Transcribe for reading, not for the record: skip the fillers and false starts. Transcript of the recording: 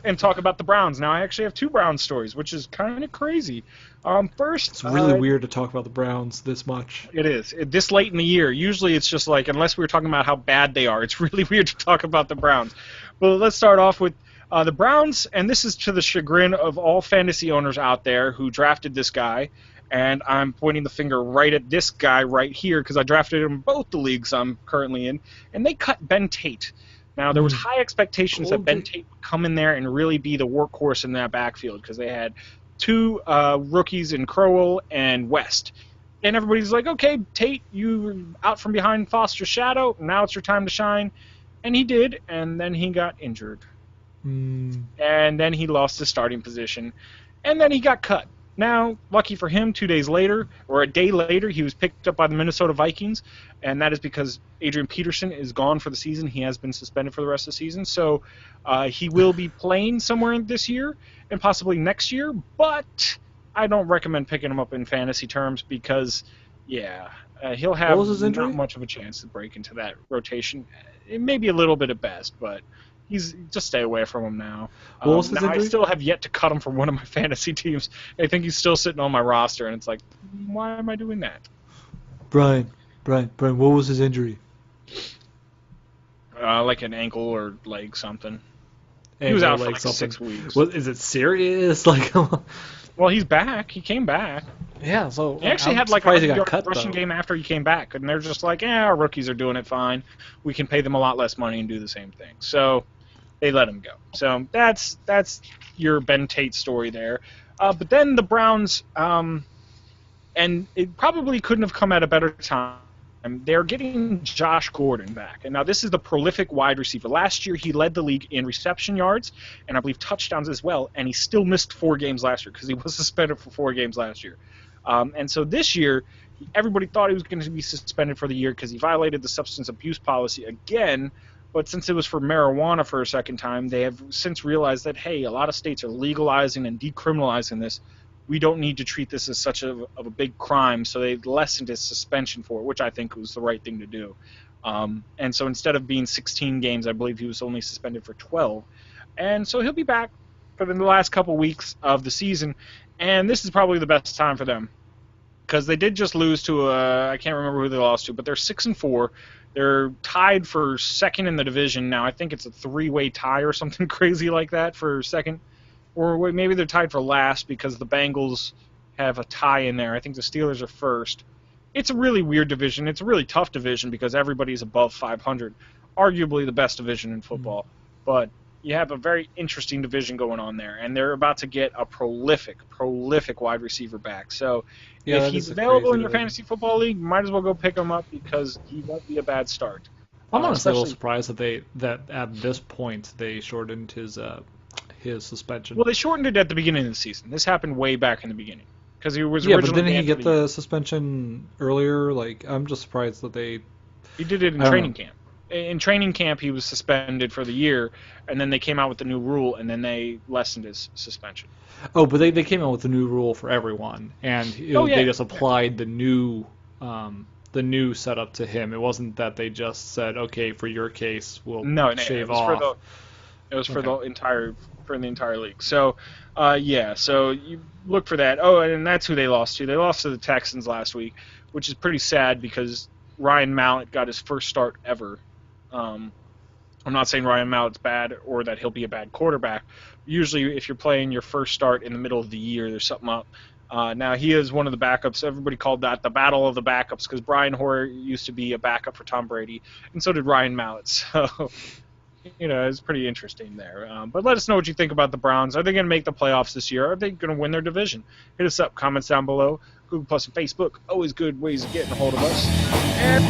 and talk about the Browns. Now, I actually have 2 Browns stories, which is kind of crazy. First, it's really weird to talk about the Browns this much. It is. This late in the year. Usually it's just like, unless we were talking about how bad they are, it's really weird to talk about the Browns. Well, let's start off with the Browns, and this is to the chagrin of all fantasy owners out there who drafted this guy. And I'm pointing the finger right at this guy right here because I drafted him in both the leagues I'm currently in, and they cut Ben Tate. Now, there was high expectations that Ben Tate would come in there and really be the workhorse in that backfield because they had 2 rookies in Crowell and West. And everybody's like, okay, Tate, you out from behind Foster's shadow. Now it's your time to shine. And he did, and then he got injured. And then he lost his starting position. And then he got cut. Now, lucky for him, 2 days later, or a day later, he was picked up by the Minnesota Vikings, and that is because Adrian Peterson is gone for the season. He has been suspended for the rest of the season, so he will be playing somewhere this year and possibly next year, but I don't recommend picking him up in fantasy terms because, he'll have not much of a chance to break into that rotation. It may be a little bit at best, but just stay away from him now. Now I still have yet to cut him from one of my fantasy teams. I think he's still sitting on my roster, and it's like, why am I doing that? Brian, what was his injury? Like an ankle or leg something. He was out for like 6 weeks. What, is it serious? Well, he's back. He came back. Yeah, so he actually had like a rushing game after he came back, and they're just like, our rookies are doing it fine. We can pay them a lot less money and do the same thing. So they let him go. So that's your Ben Tate story there. But then the Browns, and it probably couldn't have come at a better time. They're getting Josh Gordon back. And now this is the prolific wide receiver. Last year he led the league in reception yards and I believe touchdowns as well, and he still missed 4 games last year because he was suspended for 4 games last year. And so this year, everybody thought he was going to be suspended for the year because he violated the substance abuse policy again. But since it was for marijuana for a second time, they have since realized that, hey, a lot of states are legalizing and decriminalizing this. We don't need to treat this as such of a big crime, so they lessened his suspension for it, which I think was the right thing to do. And so instead of being 16 games, I believe he was only suspended for 12. And so he'll be back for the last couple weeks of the season, and this is probably the best time for them because they did just lose to I can't remember who they lost to, but they're 6-4. They're tied for second in the division now. I think it's a 3-way tie or something crazy like that for second. Or maybe they're tied for last because the Bengals have a tie in there. I think the Steelers are first. It's a really weird division. It's a really tough division because everybody's above 500. Arguably the best division in football. But you have a very interesting division going on there. And they're about to get a prolific wide receiver back. So if he's available in your fantasy football league, you might as well go pick him up because he won't be a bad start. I'm honestly a little surprised that at this point they shortened his suspension. Well, they shortened it at the beginning of the season. This happened way back in the beginning because he was originally. But didn't he get the suspension earlier? Like, I'm just surprised that they. He did it in training camp. In training camp, he was suspended for the year, and then they came out with the new rule, and then they lessened his suspension. Oh, but they came out with the new rule for everyone, and they just applied the new setup to him. It wasn't that they just said, okay, for your case, we'll shave off. It was for the entire league. So, so you look for that. Oh, and that's who they lost to. They lost to the Texans last week, which is pretty sad because Ryan Mallett got his first start ever. I'm not saying Ryan Mallett's bad or that he'll be a bad quarterback. Usually, if you're playing your first start in the middle of the year, there's something up. Now, he is one of the backups. Everybody called that the battle of the backups because Brian Hoyer used to be a backup for Tom Brady, and so did Ryan Mallett. So, it's pretty interesting there. But let us know what you think about the Browns. Are they going to make the playoffs this year? Are they going to win their division? Hit us up, comments down below. Google Plus and Facebook, always good ways of getting a hold of us. And